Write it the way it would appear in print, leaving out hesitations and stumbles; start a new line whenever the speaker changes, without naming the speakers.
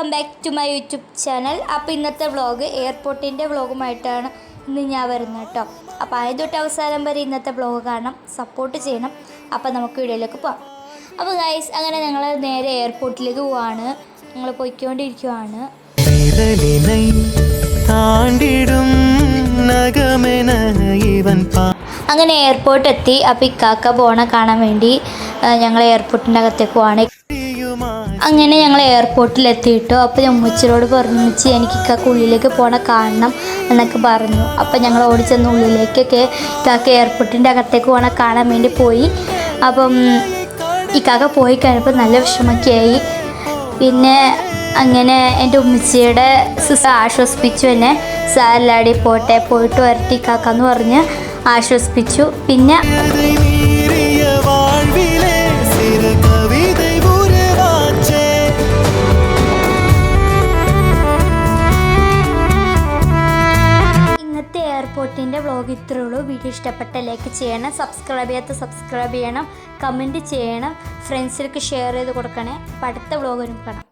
Welcome back to my YouTube channel. അപ്പോൾ ഇന്നത്തെ vlog എയർപോർട്ടിൻ്റെ വ്ളോഗുമായിട്ടാണ് ഇന്ന് ഞാൻ വരുന്നത് കേട്ടോ. അപ്പോൾ ആദ്യം തൊട്ട് അവസാനം വരെ ഇന്നത്തെ വ്ളോഗ് കാണാം, സപ്പോർട്ട് ചെയ്യണം. അപ്പോൾ നമുക്ക് വീഡിയോയിലേക്ക് പോകാം. അപ്പോൾ ഗൈസ്, അങ്ങനെ ഞങ്ങൾ നേരെ എയർപോർട്ടിലേക്ക് പോവാണ്. ഞങ്ങൾ പോയിക്കൊണ്ടിരിക്കുവാണ്. അങ്ങനെ എയർപോർട്ട് എത്തി. അപ്പോൾ ഇക്കാക്ക പോണ കാണാൻ വേണ്ടി ഞങ്ങൾ എയർപോർട്ടിൻ്റെ അകത്തേക്ക് പോവാണ്. അങ്ങനെ ഞങ്ങൾ എയർപോർട്ടിലെത്തിയിട്ടു. അപ്പോൾ ഞാൻ ഉമ്മച്ചിയോട് പറഞ്ഞു, ഉമ്മച്ചി എനിക്ക് ഇക്കാക്ക ഉള്ളിലേക്ക് പോകണ കാണണം എന്നൊക്കെ പറഞ്ഞു. അപ്പോൾ ഞങ്ങൾ ഓടിച്ചെന്ന് ഉള്ളിലേക്കൊക്കെ ഇക്കാക്ക എയർപോർട്ടിൻ്റെ അകത്തേക്ക് പോകണ കാണാൻ വേണ്ടി പോയി. അപ്പം ഇക്കാക്ക പോയി കഴിഞ്ഞപ്പോൾ നല്ല വിഷമൊക്കെയായി. പിന്നെ അങ്ങനെ എൻ്റെ ഉമ്മച്ചിയുടെ സിസ്റ്റർ ആശ്വസിപ്പിച്ചു എന്നെ. സാരല്ലാടി പോട്ടെ, പോയിട്ട് വരട്ടെ ഇക്കാക്കാന്ന് പറഞ്ഞ് ആശ്വസിപ്പിച്ചു. പിന്നെ എയർപോർട്ടിൻ്റെ വ്ളോഗ് ഇത്രയേ ഉള്ളൂ. വീഡിയോ ഇഷ്ടപ്പെട്ട ലൈക്ക് ചെയ്യണം, സബ്സ്ക്രൈബ് ചെയ്യണം, കമൻറ്റ് ചെയ്യണം, ഫ്രണ്ട്സിലേക്ക് ഷെയർ ചെയ്ത് കൊടുക്കണേ. അപ്പോൾ അടുത്ത വ്ളോഗിനും കാണാം.